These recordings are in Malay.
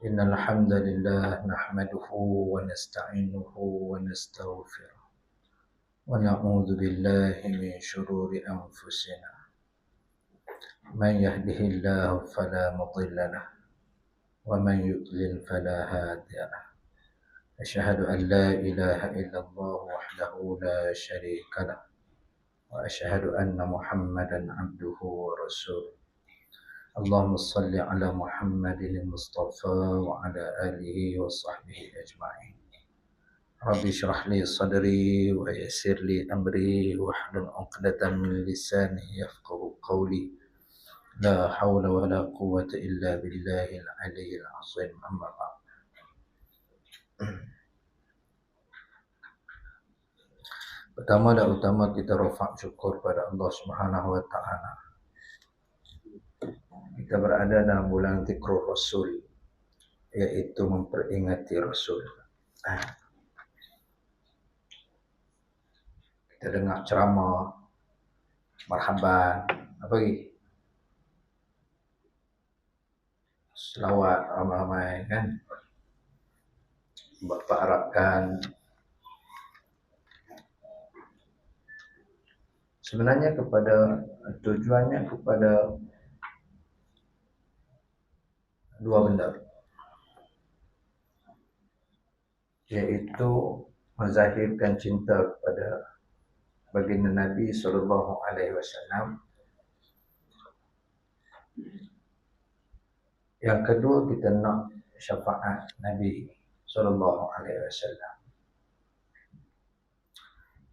إن الحمد لله نحمده ونستعينه ونستغفره ونعوذ بالله من شرور أنفسنا. من يهده الله فلا مضل له ومن يضلل فلا هادي له. أشهد أن لا إله إلا الله وحده لا شريك له وأشهد أن محمدا عبده ورسوله. اللهم صل على محمد المصطفى وعلى آله وصحبه أجمعين. رب اشرح لي صدري ويسر لي أمري واحلل عقدة من لساني يفقه قولي. لا حول ولا قوة إلا بالله العلي العظيم. أما بعد. Pertama dan utama kita rafak syukur pada Allah Subhanahu wa taala. Kita berada dalam bulan Zikrul Rasul, iaitu memperingati Rasul. Kita dengar ceramah, marhaban, apa lagi? Selawat ramai-ramai kan? Bapak harapkan sebenarnya tujuannya kepada dua benda, iaitu menzahirkan cinta kepada baginda Nabi sallallahu alaihi wasallam. Yang kedua, kita nak syafaat Nabi sallallahu alaihi wasallam.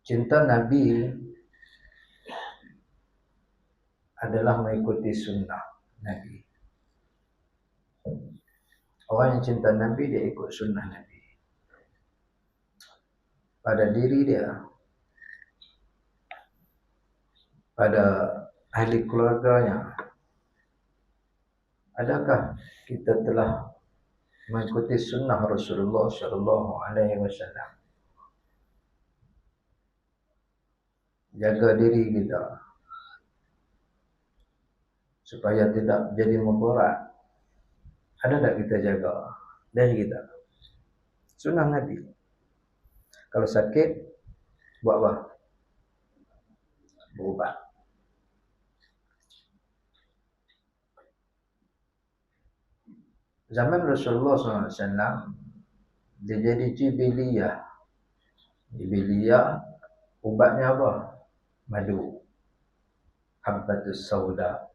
Cinta Nabi adalah mengikuti sunnah Nabi. Orang yang cinta Nabi, dia ikut sunnah Nabi. Pada diri dia, pada ahli keluarganya. Adakah kita telah mengikuti sunnah Rasulullah sallallahu alaihi wasallam? Jaga diri kita supaya tidak jadi mudarat. Ada tak kita jaga diri kita? Sunnah Nabi. Kalau sakit, buat apa? Berubat. Zaman Rasulullah SAW, dia jadi jibiliyah. Jibiliyah, ubatnya apa? Madu. Habbatus sauda.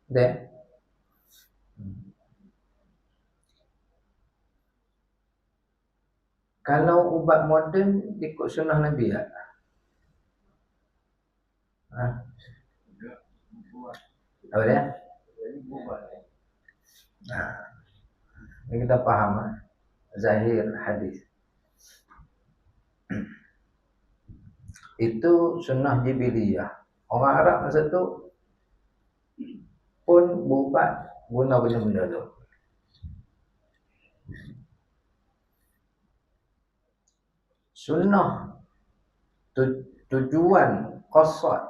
Dia. Kalau ubat moden ikut sunnah Nabi tak? Apa dia? Ini kita faham zahir hadis. Itu sunnah jibiliyah. Orang Arab masa tu pun berubat guna benda-benda tu. Sunnah tujuan qasad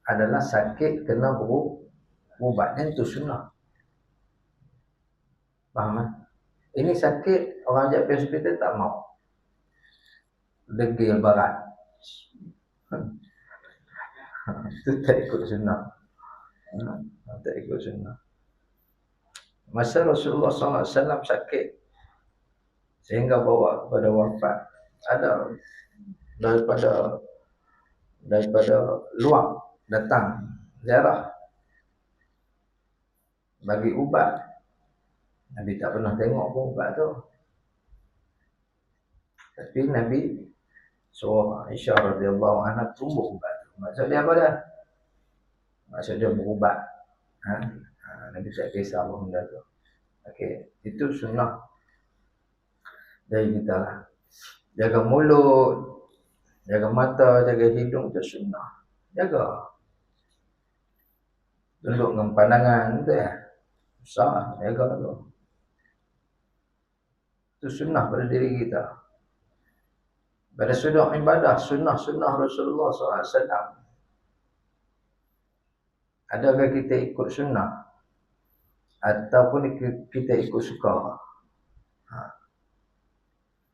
adalah sakit kena berubat. Itu sunnah. Faham? Ini sakit, orang ajak pergi hospital tak mau. Degil barat. Itu tak ikut sunnah. Tak ikut sunnah. Masa Rasulullah SAW sakit sehingga bawa kepada wafat, ada daripada luar datang ziarah bagi ubat. Nabi tak pernah tengok pun ubat tu. Tapi Nabi suruh Aisyah radhiyallahu anha tumbuk ubat tu. Maksud dia apa dah? Maksud dia berubat. Nabi tak kisah apa benda tu. Okey, itu sunnah dari kita lah. Jaga mulut, jaga mata, jaga hidung, itu sunnah. Jaga. Tunduk dengan pandangan tu ya. Susah, jaga tu. Itu sunnah pada diri kita. Pada sudut ibadah, sunnah-sunnah Rasulullah SAW. Adakah kita ikut sunnah? ataupun kita ikut suka.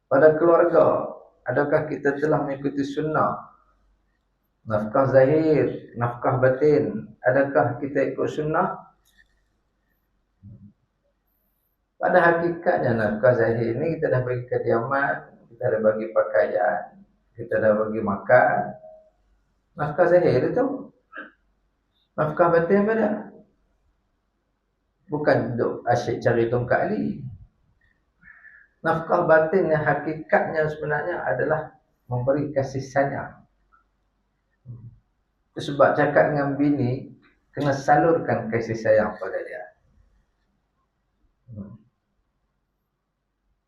Pada keluarga, adakah kita telah mengikuti sunnah? Nafkah zahir, nafkah batin, adakah kita ikut sunnah? Pada hakikatnya nafkah zahir ini kita dah bagi kediaman, kita dah bagi pakaian, kita dah bagi makan. Nafkah zahir itu. Nafkah batin pada bukan duk asyik cari tongkat ali. Nafkah batin yang hakikatnya sebenarnya adalah memberi kasih sayang. Itu sebab cakap dengan bini kena salurkan kasih sayang pada dia.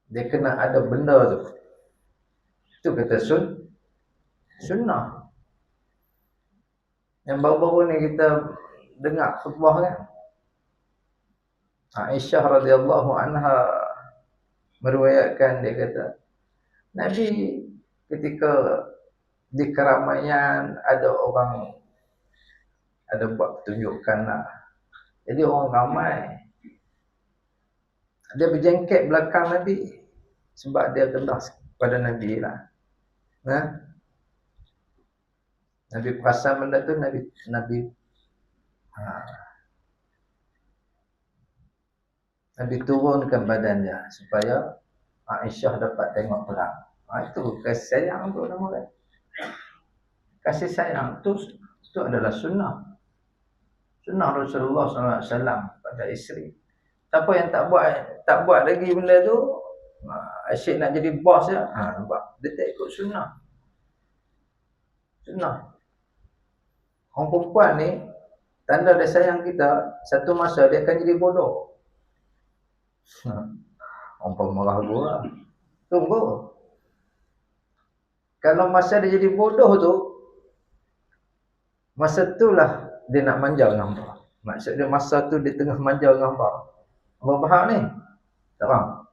Dia kena ada benda tu. Itu kata sunnah. Yang baru-baru ni kita dengar khutbah kan. Aisyah radhiyallahu anha meriwayatkan, dia kata Nabi ketika di keramaian ada orang ada buat pertunjukan lah. Jadi orang ramai, dia berjengket belakang Nabi sebab dia rendah pada Nabi lah. Nabi perasan benda tu, Nabi turunkan badannya supaya Aisyah dapat tengok terang. Itu kasih sayang tu nama dia. Kasih sayang tu adalah sunnah. Sunnah Rasulullah SAW pada isteri. Siapa yang tak buat lagi benda tu, asyik nak jadi bos je, nampak? Dia tak ikut sunnah. Sunnah. Orang perempuan ni, tanda dia sayang kita, satu masa dia akan jadi bodoh. Orang pemarah gua. Tunggu. Kalau masa dia jadi bodoh tu, masa itulah dia nak manja dengan hamba. Maksud dia masa tu dia tengah manja dengan hamba. Abang faham ni? Tak faham?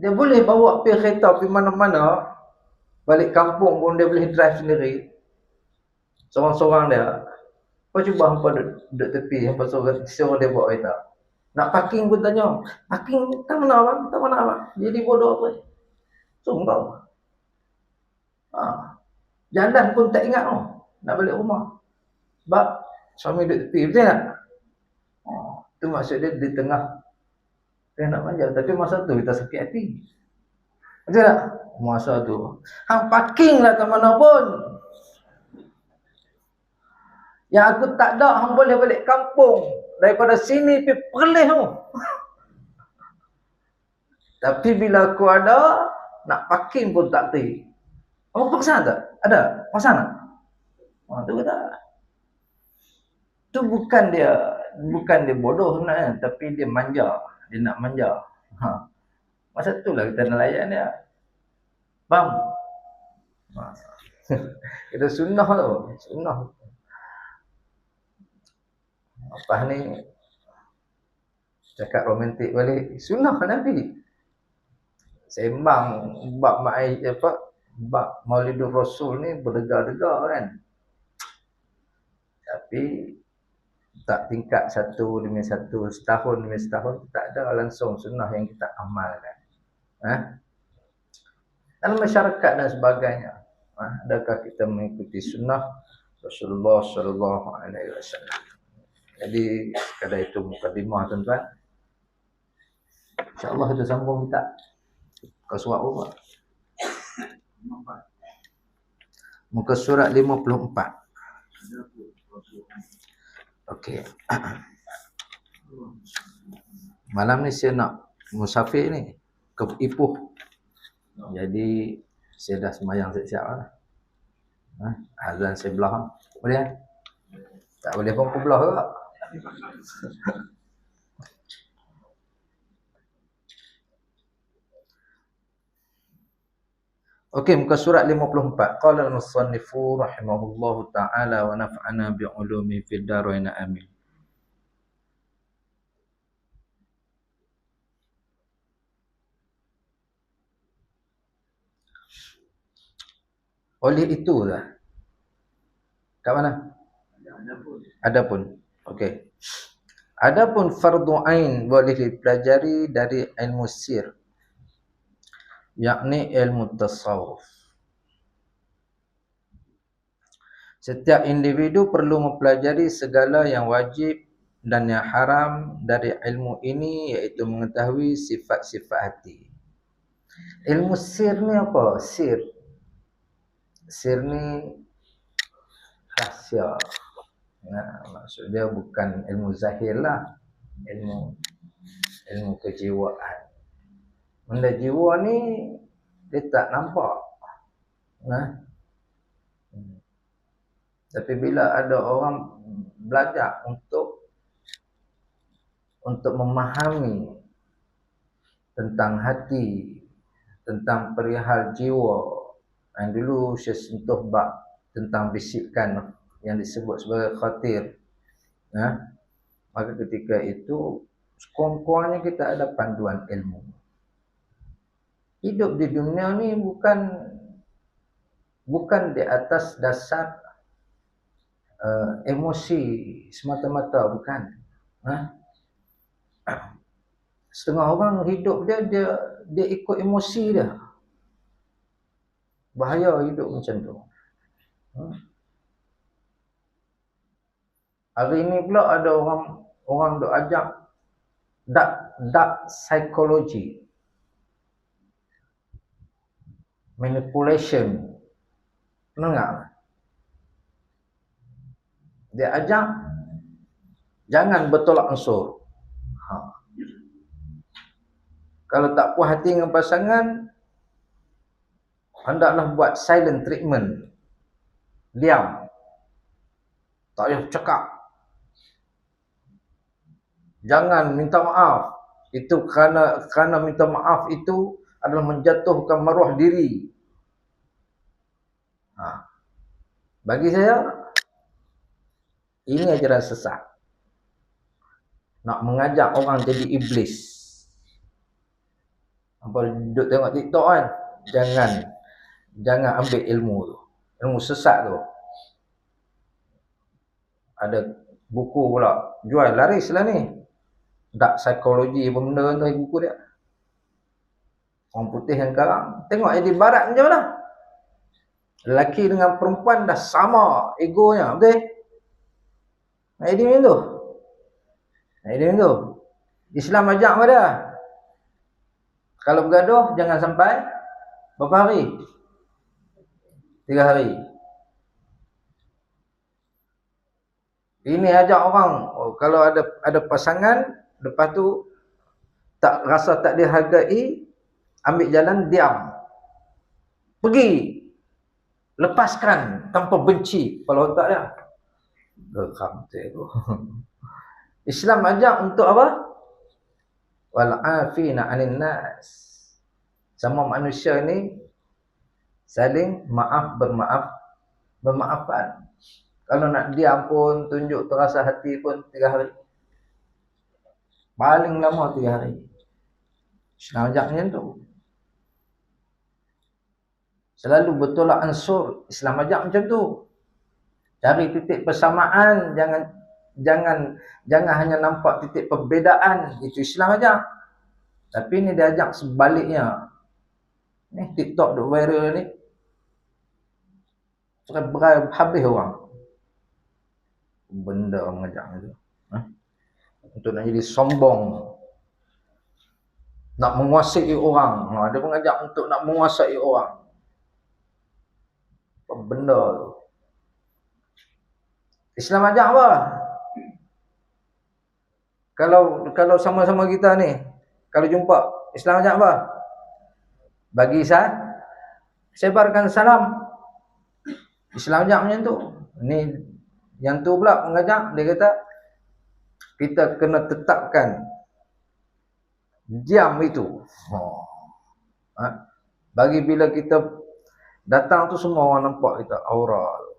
Dia boleh bawa pergi kereta pergi mana-mana, balik kampung pun dia boleh drive sendiri. Seorang-seorang dia. Kau cuba hampa duduk tepi, hampa suruh dia bawa kereta. Nak parking pun tanya, parking tak mana abang? Tak mana abang? Jadi bodoh apa? Sungguh. Jalan pun tak ingat nak balik rumah. Sebab suami duduk tepi, betul tak? Itu maksud dia di tengah nak manja. Tapi masa tu kita sakit hati. Betul tak? Masa tu hang parking lah tak mana pun. Yang aku tak ada, hang boleh balik kampung. Daripada sini pergi Perlis tu. Tapi bila aku ada, nak parking pun tak pergi. Kamu paksa tak? Ada? Paksa tak? Tu kata. Tu bukan dia bodoh sebenarnya, tapi dia manja. Dia nak manja. Masa itulah kita nak layan dia. Faham? Kita sunnah tu. Sunnah. Lepas ni cakap romantik balik. Sunnah Nabi. Sembang bab Maulidur Rasul ni berdegar-degar kan. Tapi tak tingkat satu demi satu, setahun demi setahun, tak ada langsung sunnah yang kita amalkan. Dalam masyarakat dan sebagainya, adakah kita mengikuti sunnah Rasulullah SAW? Jadi sekadar itu mukadimah tuan-tuan. InsyaAllah kita sambung kita ke surat apa? Muka surat 54. Okey. Malam ni saya nak musafir ni ke Ipoh. Jadi saya dah sembahyang siap-siap lah. Azan sebelah. Boleh? Tak boleh pun kebelah juga. Okey, muka surat 54. Qala al-musannifu rahimahullahu ta'ala wa naf'ana bi'ulumi fid darain amin. Oleh itu lah. Kat mana? Adapun. Okey. Adapun fardu ain boleh dipelajari dari ilmu sir, yakni ilmu tasawuf. Setiap individu perlu mempelajari segala yang wajib dan yang haram dari ilmu ini, iaitu mengetahui sifat-sifat hati. Ilmu sir ni apa? Sir ni rahsia. Maksud dia bukan ilmu zahir lah, ilmu kejiwaan. Benda jiwa ni dia tak nampak. Tapi bila ada orang belajar untuk memahami tentang hati, tentang perihal jiwa, yang dulu saya sentuh bab tentang bisikan yang disebut sebagai khatir, maka ketika itu sekurang-kurangnya kita ada panduan ilmu. Hidup di dunia ni bukan di atas dasar emosi semata-mata, bukan. Setengah orang hidup dia ikut emosi dia. Bahaya hidup macam tu. Hari ini pula ada orang duk ajak dark psychology, manipulation. Dengar? Dia ajak jangan bertolak ansur. Kalau tak puas hati dengan pasangan, hendaklah buat silent treatment. Diam. Tak payah cakap. Jangan minta maaf. Itu kerana minta maaf itu adalah menjatuhkan maruah diri. Bagi saya, ini ajaran sesat. Nak mengajak orang jadi iblis. Apa duduk tengok TikTok kan? Jangan ambil ilmu tu. Ilmu sesat tu. Ada buku pula jual laris lah ni. Dark psychology apa benda tu buku dia. Orang putih yang karang. Tengok di barat macam mana? Lelaki dengan perempuan dah sama egonya, betul? Nak idea tu. Islam ajak pada. Kalau bergaduh jangan sampai berapa hari? 3 hari. Ini ajak orang, kalau ada pasangan, lepas tu tak rasa tak dihargai, ambil jalan diam. Pergi. Lepaskan tanpa benci kepala otak dia. Geram tu. Islam ajak untuk apa? Wal afina 'anil nas. Sama manusia ni saling bermaafan. Kalau nak diam pun, tunjuk terasa hati pun 3 hari. Paling lama 3 hari. Islam ajak macam tu. Selalu bertolak ansur. Islam ajak macam tu. Cari titik persamaan, jangan hanya nampak titik perbezaan. Itu Islam ajak. Tapi ni dia ajak sebaliknya. Ni TikTok duk viral ni. Cerai habis orang. Benda mengajak itu. Untuk nak jadi sombong. Nak menguasai orang. Dia mengajak untuk nak menguasai orang. Apa benda tu? Islam ajak apa? Kalau sama-sama kita ni, kalau jumpa, Islam ajak apa? Bagi sebarkan salam. Islam ajak macam tu. Ni yang tu pula mengajak, dia kata kita kena tetapkan diam itu. Bagi bila kita datang tu semua orang nampak kita aural.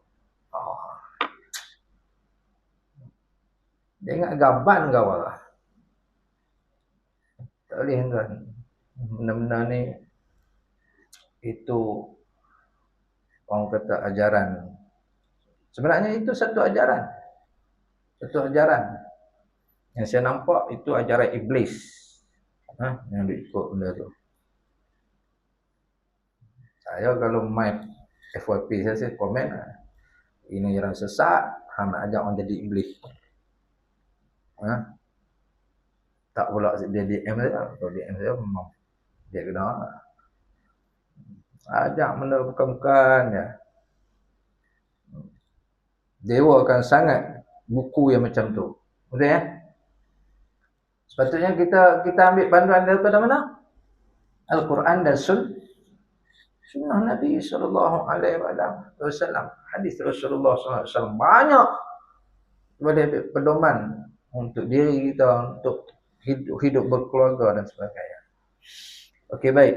Dia ingat gaban kau lah. Tak boleh tuan. Benda-benda ni itu orang kata ajaran. Sebenarnya itu satu ajaran. Satu ajaran. Yang saya nampak itu ajaran iblis. Yang dia ikut benda tu. Saya kalau main FYP saya komen ini ajaran sesat, hang nak ajak orang jadi iblis. Tak pula dia DM saya. Kalau DM saya memang dia kena ajak benda bukan-bukan ya. Dewakan sangat buku yang macam tu. Betul ya? Sepatutnya kita ambil panduan daripada mana? Al-Quran dan sunnah Nabi sallallahu alaihi wasallam. Hadis Rasulullah sallallahu alaihi wasallam banyak boleh ambil pedoman untuk diri kita, untuk hidup berkeluarga dan sebagainya. Okey, baik.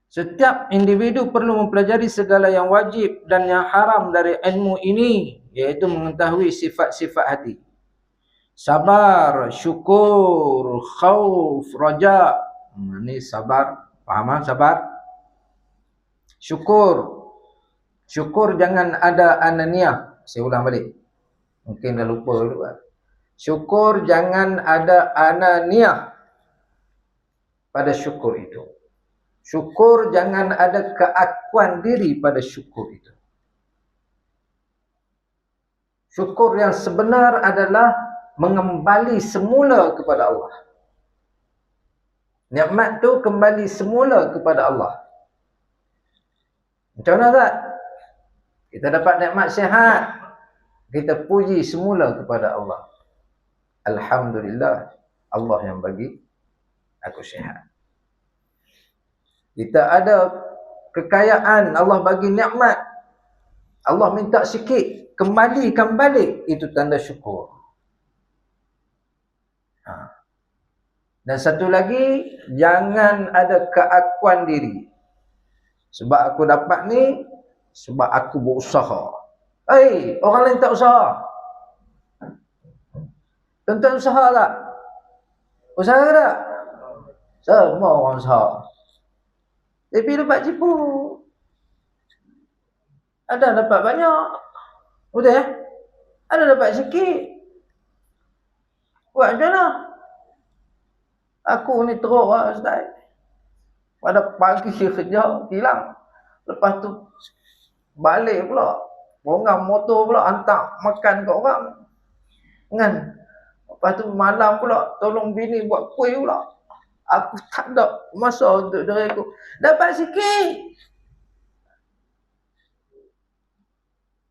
Setiap individu perlu mempelajari segala yang wajib dan yang haram dari ilmu ini, iaitu mengetahui sifat-sifat hati. Sabar, syukur, khauf, raja. Ini sabar, faham sabar? Syukur. Syukur jangan ada ananiah. Saya ulang balik. Mungkin dah lupa dulu. Syukur jangan ada ananiah pada syukur itu. Syukur jangan ada keakuan diri pada syukur itu. Syukur yang sebenar adalah mengembali semula kepada Allah. Nikmat tu kembali semula kepada Allah. Macam mana tak? Kita dapat nikmat sihat, kita puji semula kepada Allah. Alhamdulillah, Allah yang bagi aku sihat. Kita ada kekayaan, Allah bagi nikmat, Allah minta sikit, kembalikan balik, itu tanda syukur. Dan satu lagi, jangan ada keakuan diri. Sebab aku dapat ni, sebab aku berusaha. Orang lain tak usaha. Tuan-tuan usaha tak? Usaha tak? Semua orang usaha. Tapi dapat cipu. Ada dapat banyak. Betul ya? Ada dapat sikit. Buat macam mana? Aku ni teruk lah Ustaz. Pada pagi kerja, hilang. Lepas tu balik pula. Orang motor pula hantar makan kat orang. Kan? Lepas tu malam pula tolong bini buat kuih pula. Aku tak ada masa untuk diri aku. Dapat sikit.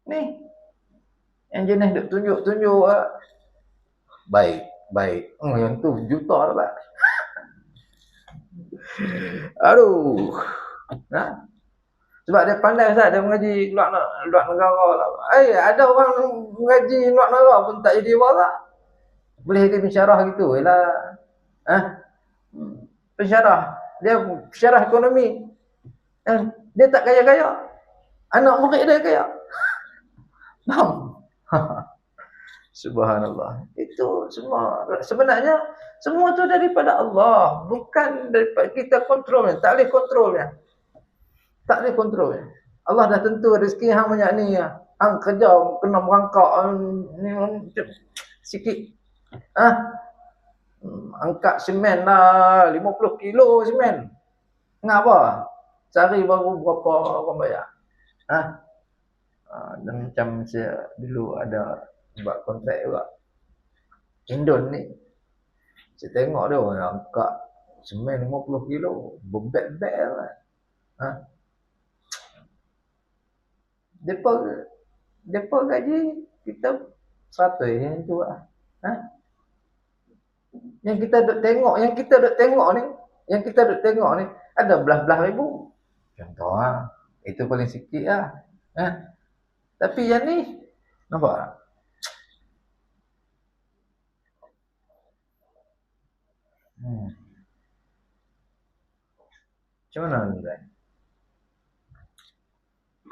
Ni. Yang jenis duk tunjuk-tunjuk. Baik. Yang tu juta dapat. Aduh. Sebab dia pandai Ustaz, dia mengaji luar negara lah. Ada orang mengaji luar negara pun tak jadi warak. Boleh dia pensyarah gitu. Ialah. Pensyarah. Dia pensyarah ekonomi. Dia tak kaya-kaya. Anak murid dia kaya. Faham? Subhanallah. Itu semua. Sebenarnya, semua tu daripada Allah. Bukan daripada kita kontrolnya. Tak boleh kontrolnya. Tak boleh kontrolnya. Allah dah tentu rezeki hang banyak ni. Hang kerja, kena merangkak. Ni, sikit. Angkat semen lah 50 kilo semen. Ngapa? Sehari baru berapa orang bayar? Dan macam saya dulu ada buat kontrak juga. Indon ni. Saya tengok dia angkat semen 50 kilo. Bebek-bek lah. Depa gaji kita 100 yang tu lah. Yang kita duk tengok ni ada belas-belas ribu. Contoh itu paling sikit lah. Tapi yang ni nampak tak? Macam mana ni guys?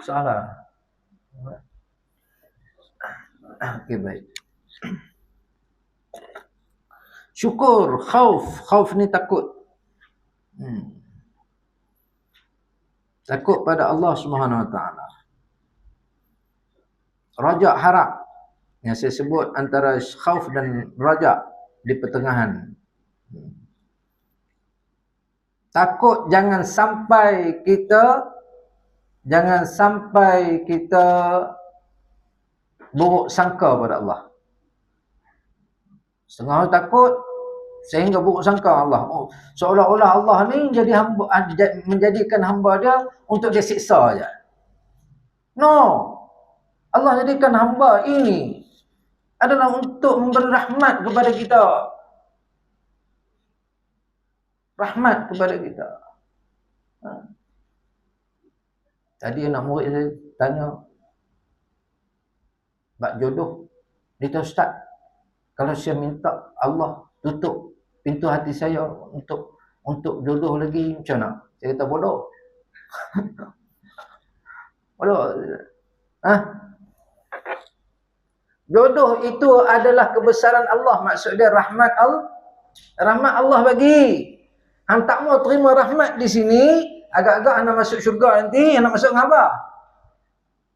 Salah. Okey, baik. Syukur, khauf ni takut. Takut pada Allah Subhanahu Wa Taala. Raja harap. Yang saya sebut antara khauf dan raja di pertengahan. Takut jangan sampai kita buruk sangka pada Allah. Setengah orang takut sehingga buruk sangka Allah. Oh, seolah-olah Allah ni menjadikan hamba dia untuk dia siksa aja. No. Allah jadikan hamba ini adalah untuk memberi rahmat kepada kita. Rahmat kepada kita. Tadi anak murid saya tanya, bab jodoh, dia tahu Ustaz, kalau saya minta Allah tutup pintu hati saya untuk jodoh lagi, macam mana? Saya kata bodoh. Bodoh. Jodoh itu adalah kebesaran Allah. Maksud dia rahmat Allah bagi. Hang tak mau terima rahmat di sini, agak-agak nak masuk syurga nanti, nak masuk ngapa?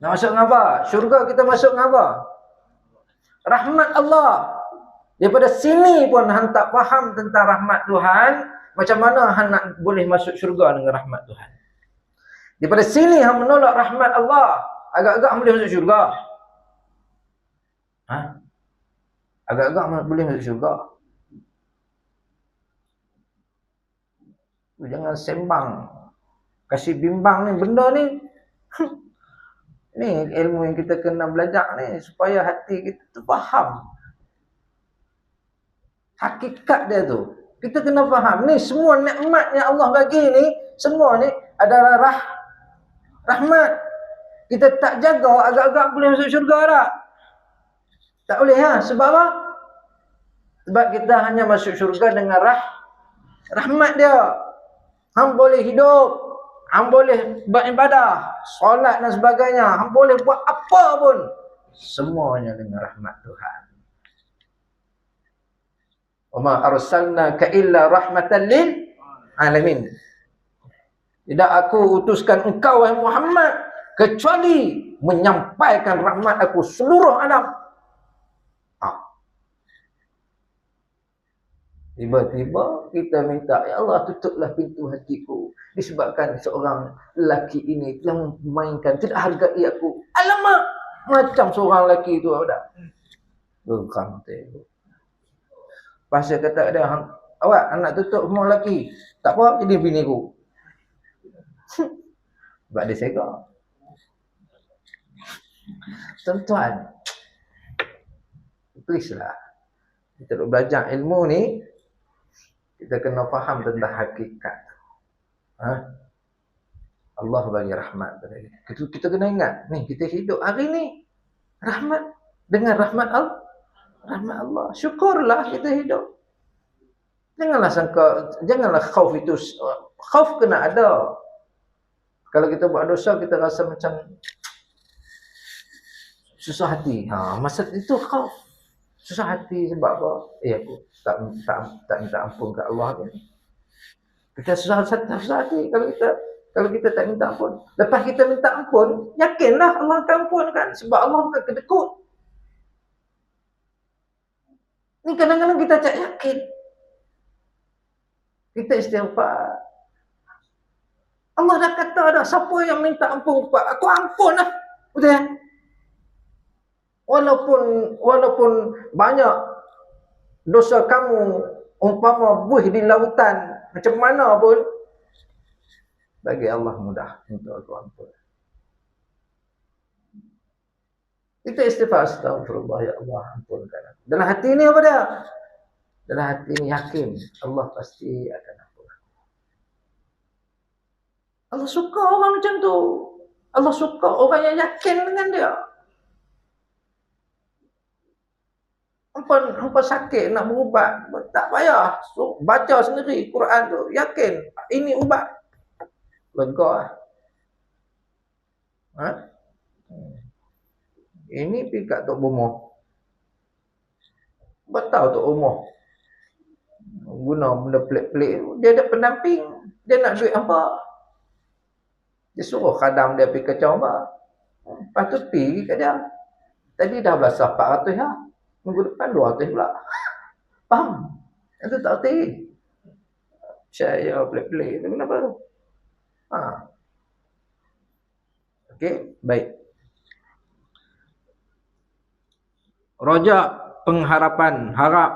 Nak masuk ngapa? Syurga kita masuk ngapa? Rahmat Allah. Daripada sini pun hang tak faham tentang rahmat Tuhan, macam mana hang nak boleh masuk syurga dengan rahmat Tuhan? Daripada sini hang menolak rahmat Allah, agak-agak hang boleh masuk syurga. Agak-agak boleh masuk syurga. Jangan sembang. Kasih bimbang ni benda ni. Ni ilmu yang kita kena belajar ni supaya hati kita tu faham hakikat dia tu. Kita kena faham ni semua nikmat yang Allah bagi ni, semua ni adalah rahmat. Kita tak jaga, agak-agak boleh masuk syurga tak? Tak boleh Sebab apa? Sebab kita hanya masuk syurga dengan rahmat dia. Hang boleh hidup, hang boleh beribadah, solat dan sebagainya, hang boleh buat apa pun, semuanya dengan rahmat Tuhan. Wa ma arsalnaka illa rahmatan lil alamin. Tidak aku utuskan engkau wahai Muhammad kecuali menyampaikan rahmat aku seluruh alam. Tiba-tiba kita minta, ya Allah tutuplah pintu hatiku disebabkan seorang lelaki ini telah memainkan, tidak hargai aku. Alamak, macam seorang lelaki itu ada. Bukan tu. Pasal kata dia, awak anak tutup semua lelaki. Tak apa, jadi bini ku. Sebab dia sega. Tuan-tuan, please lah. Kita nak belajar ilmu ni, kita kena faham tentang hakikat. Allah bagi rahmat pada kita. Kita kena ingat, ni kita hidup hari ni rahmat, dengan rahmat Allah. Syukurlah kita hidup. Janganlah khauf itu. Khauf kena ada. Kalau kita buat dosa, kita rasa macam susah hati. Masa itu khauf. Susah hati sebab apa? Aku tak minta ampun ke Allah kan. Kita susah hati kalau kita tak minta ampun. Lepas kita minta ampun, yakinlah Allah akan ampunkan sebab Allah bukan kedekut. Ni kadang-kadang kita tak yakin. Kita istighfar. Allah dah kata dah, siapa yang minta ampun kepada aku, ampunlah. Betul kan? Walaupun banyak dosa kamu umpama buih di lautan, macam mana pun bagi Allah mudah untuk aku ampun. Kita istighfar, astagfirullah, ya Allah ampunkan aku. Dalam hati ni apa dia? Dalam hati ni yakin Allah pasti akan ampun. Allah suka orang macam tu. Allah suka orang yang yakin dengan dia. Hampa sakit nak berubat, tak payah. So, baca sendiri Quran tu, yakin ini ubat. Lega. Ini pergi kat Tok Bomoh. Betul Tok Bomoh guna benda pelik-pelik. Dia ada pendamping. Dia nak duit apa? Dia suruh khadam dia pergi kacau apa? Lepas tu pergi kat dia. Tadi dah belasah 400 lah. Minggu depan 200 pula. Faham? Itu tak erti. Saya pelik-pelik. Itu kenapa tu? Okey, baik. Rojak pengharapan, harap.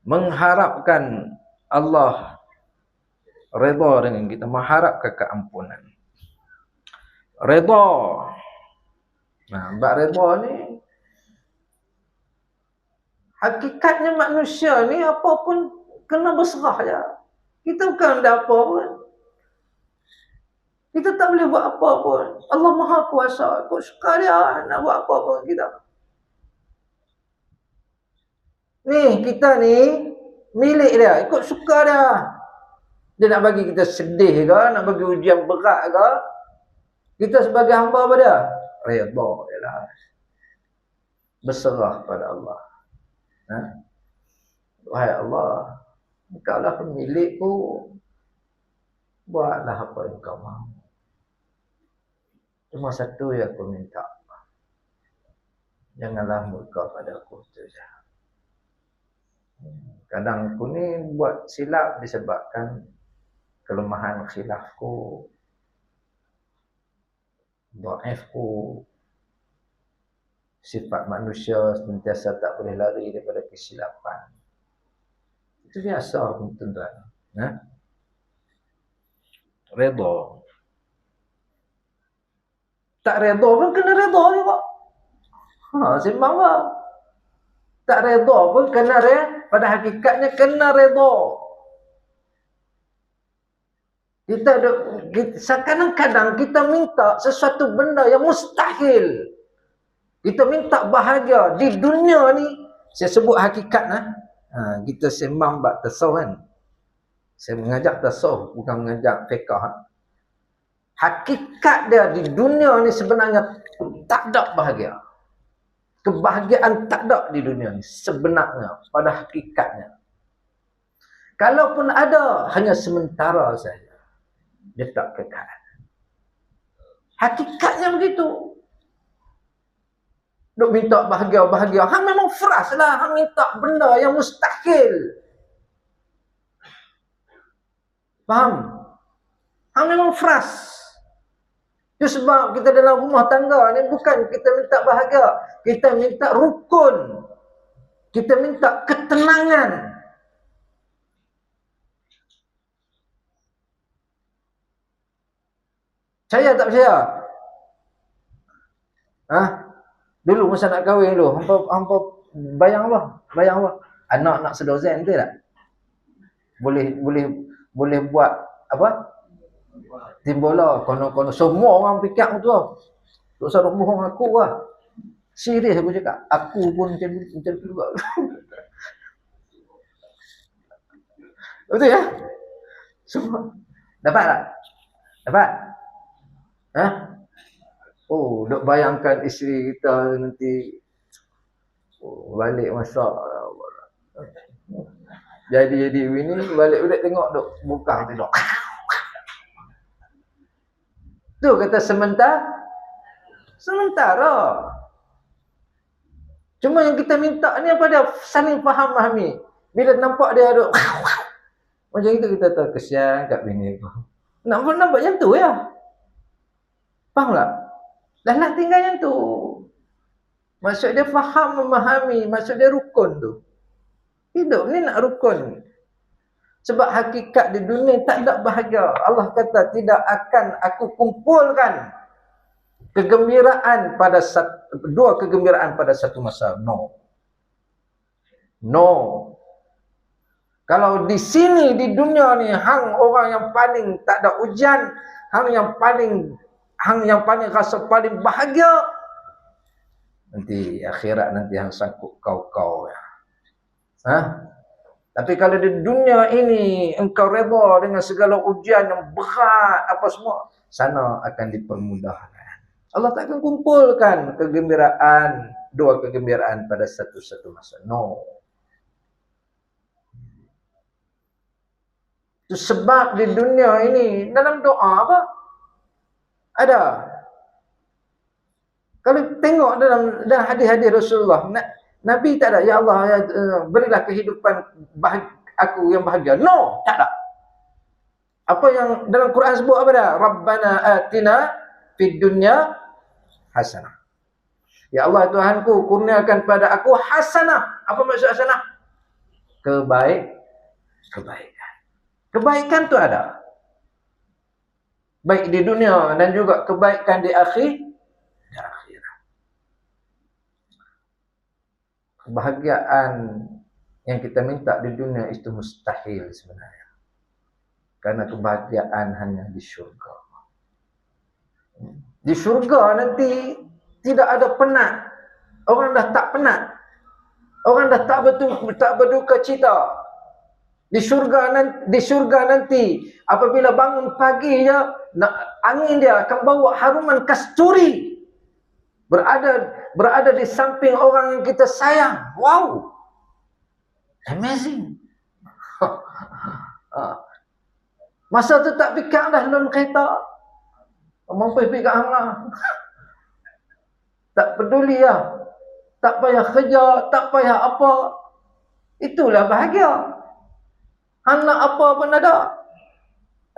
Mengharapkan Allah redha dengan kita, mengharapkan keampunan. Redha. Bab redha ni hakikatnya manusia ni apa pun kena berserah je. Kita bukan ada apa pun. Kita tak boleh buat apa pun. Allah Maha Kuasa. Kau suka dia nak buat apa pun kita. Ni, kita ni milik dia. Ikut suka dia. Dia nak bagi kita sedih ke, nak bagi ujian berat ke. Kita sebagai hamba apa dia? Redha ialah. Berserah pada Allah. Wahai Allah, Engkau lah pemilikku. Buatlah apa yang kau mahu. Cuma satu yang aku minta. Janganlah murka pada aku saja. Kadang aku ni buat silap disebabkan kelemahan khilafku, dhaifku. Sifat manusia sentiasa tak boleh lari daripada kesilapan. Itu biasa tuan-tuan. Redha. Tak redha pun kena redha juga. Sembang apa? Tak redha pun kena pada hakikatnya kena redha. Kadang-kadang kita minta sesuatu benda yang mustahil. Kita minta bahagia di dunia ni. Saya sebut hakikat kita sembang bab tasawuf kan. Saya mengajak tasawuf, bukan mengajak fiqh. Hakikat dia di dunia ni sebenarnya tak ada bahagia. Kebahagiaan tak ada di dunia ni sebenarnya pada hakikatnya. Kalaupun ada, hanya sementara saja. Dia tak kekal. Hakikatnya begitu. Duk minta bahagia-bahagia. Hang memang frust lah. Hang minta benda yang mustahil. Faham? Hang memang frust. Itu sebab kita dalam rumah tangga ni bukan kita minta bahagia. Kita minta rukun. Kita minta ketenangan. Percaya tak percaya? Dulu masa nak kahwin dulu, hampa bayang apa? Bayang apa? Anak nak sedozen tu tak? Boleh buat apa? Tim bola, kono-kono semua orang fikir tu. Tak usah bohong aku lah. Serius aku cakap. Aku pun macam tu juga. Betul ya? Semua. Dapat tak? Dapat? Duk bayangkan isteri kita nanti balik masak. Jadi bini balik udah tengok duk buka tidur. Tu kata sementara. Cuma yang kita minta ni apa dia? Saling faham-fahami. Bila nampak dia duk macam itu kita tahu kesian kat bini aku. Nampak macam tu ya. Faham tak? Dah nak tinggal yang tu. Maksud dia faham, memahami. Maksud dia rukun tu. Hidup ni nak rukun. Sebab hakikat di dunia tak ada bahagia. Allah kata tidak akan aku kumpulkan kegembiraan pada dua kegembiraan pada satu masa. No. Kalau di sini di dunia ni hang orang yang paling tak ada ujian, hang yang paling rasa paling bahagia, nanti akhirat nanti hang sangkut kau ya. Tapi kalau di dunia ini engkau redha dengan segala ujian yang berat apa semua, sana akan dipermudahkan. Allah tak akan kumpulkan dua kegembiraan pada satu masa. No. Itu sebab di dunia ini dalam doa apa? Ada Kalau tengok dalam hadis-hadis Rasulullah, Nabi tak ada, ya Allah, ya, berilah kehidupan aku yang bahagia. No, tak ada. Apa yang dalam Quran sebut apa dah? Rabbana atina fid dunya hasanah. Ya Allah Tuhanku, kurniakan pada aku hasanah. Apa maksud hasanah? Kebaikan. Kebaikan tu ada. Baik di dunia dan juga kebaikan di akhirat. Kebahagiaan yang kita minta di dunia itu mustahil sebenarnya. Karena kebahagiaan hanya di syurga. Di syurga nanti tidak ada penat. Orang dah tak penat. Orang dah tak berduka cita. Di syurga nanti apabila bangun pagi je, angin dia akan bawa haruman kasturi. Berada di samping orang yang kita sayang. Wow. Amazing. Masa tu tak fikir dah dalam kereta. Mampu fikir hang. Tak peduli lah. Tak payah kerja, tak payah apa. Itulah bahagia. Anak apa pun ada.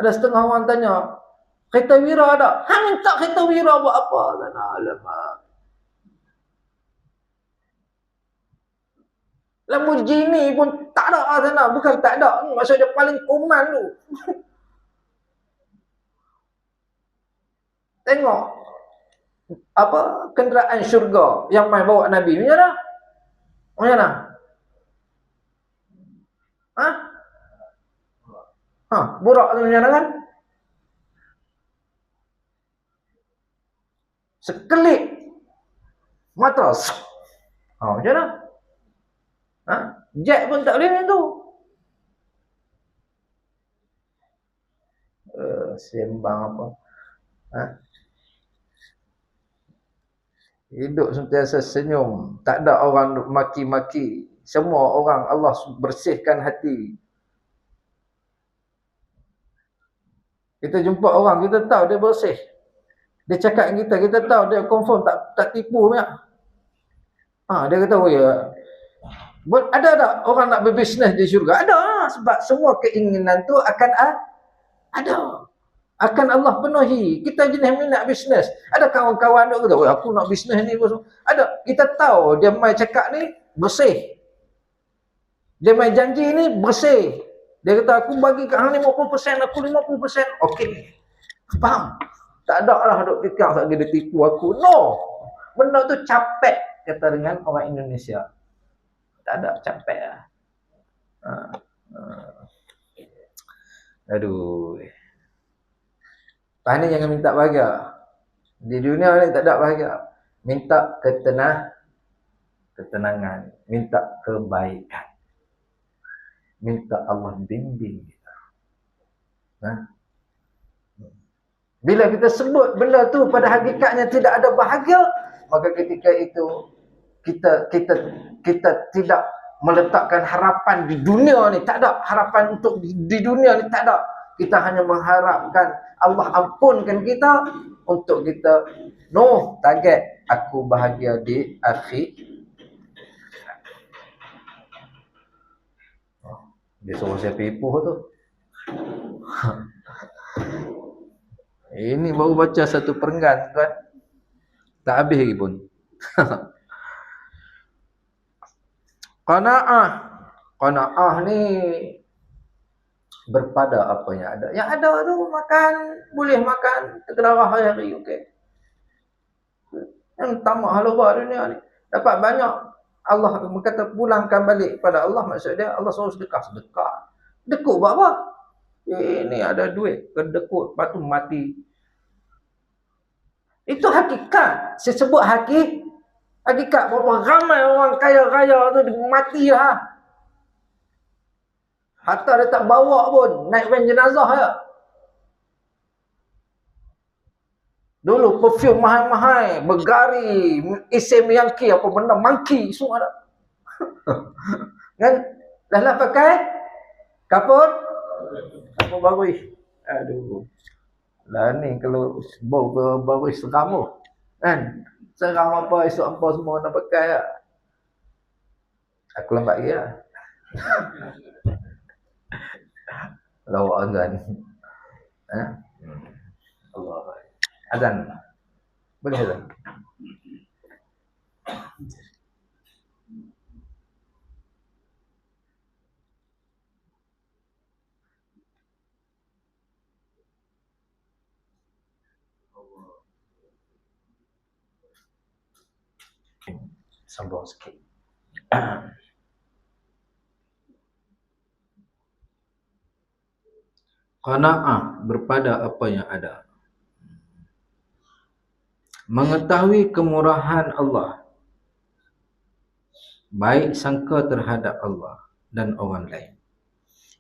Ada setengah orang tanya, kereta wira ada? Hang minta kereta wira buat apa? Alamak. Lamborghini pun tak ada sana. Bukan tak ada. Maksud dia paling koman tu. Tengok. Apa? Kenderaan syurga yang main bawa Nabi. Macam mana? Macam mana? Burak tu macam mana kan? Sekelip mata. Macam mana? Jet pun tak boleh macam tu. Sembang apa? Hidup sentiasa senyum. Tak ada orang maki-maki. Semua orang Allah bersihkan hati. Kita jumpa orang, kita tahu dia bersih. Dia cakap dengan kita tahu dia confirm tak tipu punya. Dia kata, oh ya. Ada tak orang nak berbisnes di syurga? Ada. Sebab semua keinginan tu akan ada. Akan Allah penuhi. Kita jenis minat bisnes. Ada kawan-kawan tu kata, oh aku nak bisnes ni. Ada. Kita tahu dia main cakap ni bersih. Dia main janji ni bersih. Dia kata aku bagi kat hang 50%, aku 50%. Okey. Faham? Tak ada lah duk fikir lagi dia tipu aku. No. Benda tu capek kata dengan orang Indonesia. Tak ada, capek lah. Aduh. Lepas ni jangan minta bahagia. Di dunia ni tak ada bahagia. Minta ketenangan. Minta kebaikan. Minta Allah bimbing kita. Bila kita sebut benda tu pada hakikatnya tidak ada bahagia, maka ketika itu kita tidak meletakkan harapan di dunia ni. Tak ada harapan untuk di dunia ni, tak ada. Kita hanya mengharapkan Allah ampunkan kita untuk kita target aku bahagia di akhir. Dia suruh saya pipuh tu. Ini baru baca satu perenggan tuan. Tak habis lagi pun. Qanaah ni berpada apa yang ada. Yang ada tu makan, boleh makan terkedarah hari, okey. Yang tamak halwa dunia ni. Dapat banyak. Allah berkata pulangkan balik pada Allah. Maksud dia Allah suruh sedekah. Dekut buat apa? Ini ada duit. Kedekut, lepas tu mati. Itu hakikat. Saya sebut hakikat. Berapa ramai orang kaya-kaya tu mati lah. Harta dia tak bawa pun. Naik van jenazah je. Dulu perfume mahal-mahal. Bergari. Isim Yankee. Apa benda. Monkey. Semua ada. Kan? Dah lah pakai. Kapur barui. Aduh. Lah ni kalau bau barui seram tu. Kan? Seram apa esok apa semua nak pakai lah. Aku lambat lagi lah. Lawak azan. Allah. Azan. Boleh azan. Sambung sikit. Qanaah berpada apa yang ada. Mengetahui kemurahan Allah, baik sangka terhadap Allah dan orang lain.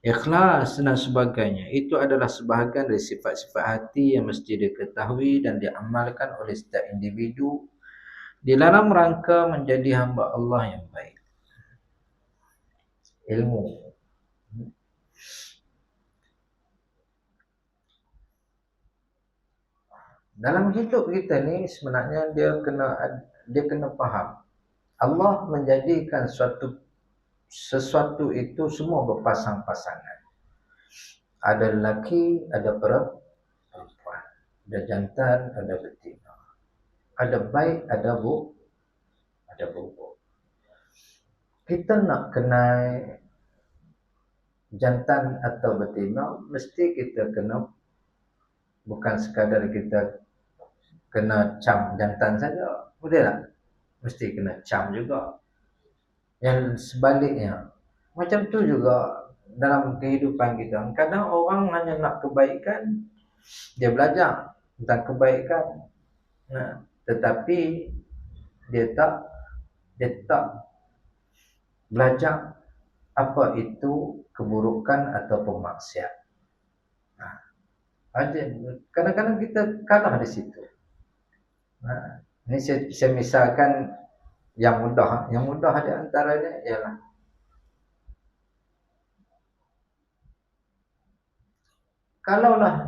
Ikhlas dan sebagainya itu adalah sebahagian dari sifat-sifat hati yang mesti diketahui dan diamalkan oleh setiap individu di dalam rangka menjadi hamba Allah yang baik. Ilmu. Dalam hidup kita ni sebenarnya dia kena faham. Allah menjadikan sesuatu itu semua berpasang-pasangan. Ada lelaki, ada perempuan, ada jantan, ada betina, ada baik, ada buruk. Kita nak kenal jantan atau betina, mesti kita kena, bukan sekadar kita kena cam jantan saja, boleh tak? Mesti kena cam juga. Yang sebaliknya, macam tu juga dalam kehidupan kita. Kadang orang hanya nak kebaikan, dia belajar tentang kebaikan, tetapi dia tak belajar apa itu keburukan atau maksiat. Kadang-kadang kita kalah di situ. Ini saya misalkan yang mudah di antaranya ialah kalaulah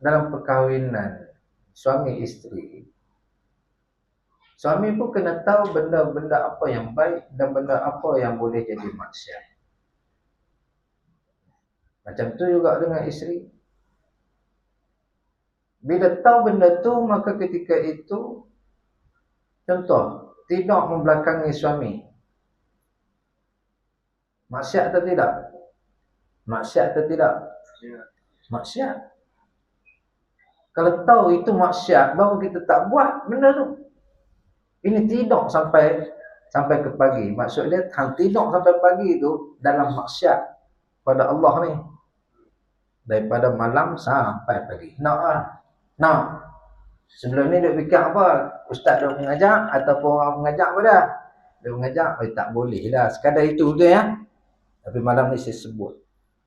dalam perkahwinan suami isteri, suami pun kena tahu benda-benda apa yang baik dan benda apa yang boleh jadi maksiat. Macam tu juga dengan isteri. Bila tahu benda tu, maka ketika itu, contoh, tidak membelakangi suami. Maksiat atau tidak? Maksiat atau tidak? Maksiat. Kalau tahu itu maksiat, baru kita tak buat benda tu. Ini tidak sampai ke pagi. Maksudnya tidak sampai pagi itu dalam maksiat pada Allah ni. Daripada malam sampai pagi. Nak. Sebelum ni dia fikir apa? Ustaz dah mengajar ataupun orang mengajar apa dah? Dia mengajar, tak boleh lah. Sekadar itu dia ya. Tapi malam ni saya sebut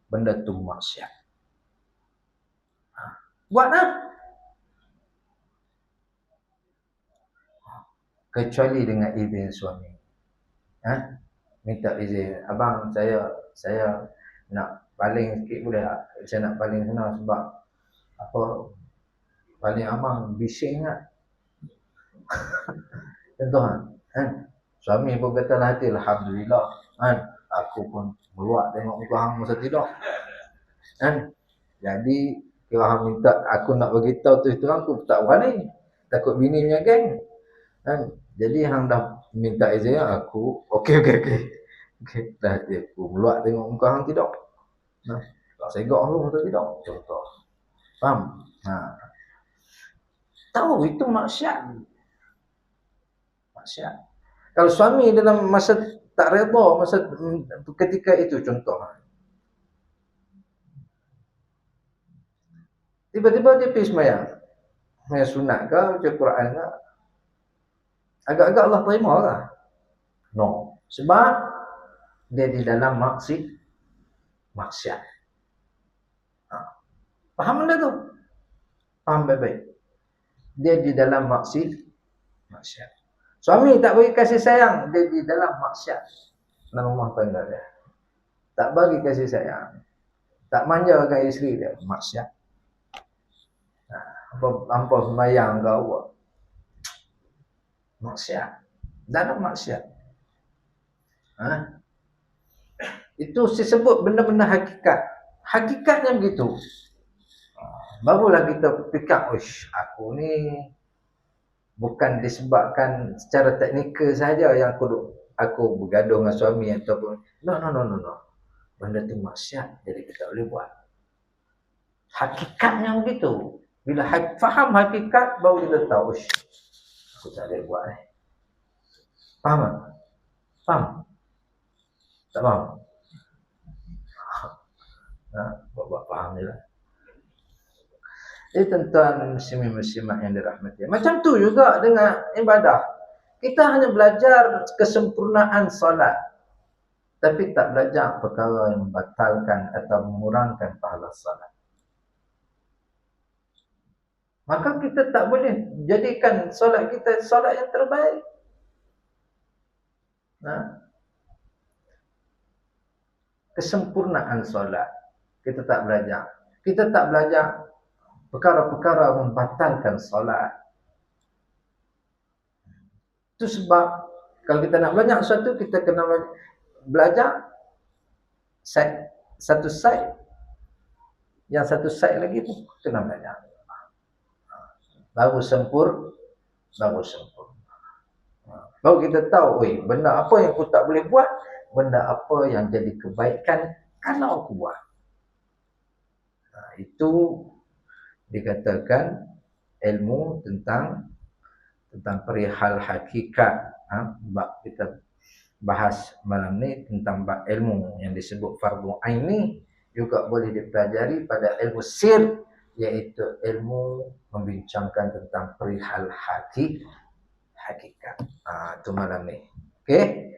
benda tu maksiat. Buatlah. Kecuali dengan izin suami. Minta izin. Abang saya nak paling sikit boleh tak? Saya nak paling sana sebab apa, paling abang bising kan. Contoh suami pun kata hati, alhamdulillah aku pun meluak tengok muka hang masa tidur. Jadi kalau hang minta aku nak bagi tahu tu terang, aku tak berani. Takut bini punya geng. Jadi hang dah minta izin aku, okey. Dah hati aku meluak tengok muka hang tidur. Tak segak aku masa tidur. Contoh. Faham? Tahu itu maksiat. Kalau suami dalam masa tak redha, masa ketika itu contoh. Tiba-tiba dia pergi sembahyang. Sembahyang sunat ke, baca Quran ke. Agak-agak Allah terima ke? No. Sebab dia di dalam maksiat. Faham benda tu? Faham baik-baik. Dia di dalam maksiat. Suami tak bagi kasih sayang, dia di dalam maksiat. Dalam rumah tangga dia. Tak bagi kasih sayang. Tak manjakan isteri dia, maksiat. Apa sembahyang kau buat. maksiat. Dalam maksiat. Itu disebut benda-benda hakikat. Hakikatnya begitu. Barulah kita fikir, aku ni bukan disebabkan secara teknikal saja yang aku bergaduh dengan suami ataupun no. Benda tu maksiat, jadi kita boleh buat. Hakikatnya begitu. Bila faham hakikat, baru kita tahu, aku tak boleh buat ni. Faham tak? Faham? Tak faham? Buat faham je lah. Jadi tuan-tuan muslimin-muslimat yang dirahmati. Macam tu juga dengan ibadah. Kita hanya belajar kesempurnaan solat. Tapi tak belajar perkara yang membatalkan atau mengurangkan pahala solat. Maka kita tak boleh jadikan solat kita solat yang terbaik. Kesempurnaan solat. Kita tak belajar. Kita tak belajar perkara-perkara membatalkan solat. Itu sebab kalau kita nak belajar sesuatu, kita kena belajar satu side. Yang satu side lagi pun kena belajar. Baru sempurna. Baru kita tahu, benda apa yang aku tak boleh buat, benda apa yang jadi kebaikan kalau aku buat. Itu dikatakan ilmu tentang perihal hakikat. Bab kita bahas malam ni tentang bab ilmu yang disebut fardu ain ni juga boleh dipelajari pada ilmu sir, iaitu ilmu membincangkan tentang perihal hakikat. Itu malam ni. Okey.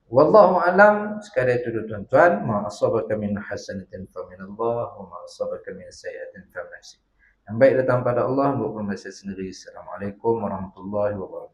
Wallahu alam. Sekadar itu tuan-tuan, ma asabaka min hasanatin fa min Allah wa ma asabaka min sayyi'atin fa min nafsik. Yang baik datang pada Allah, bukan manusia sendiri. Assalamualaikum warahmatullahi wabarakatuh.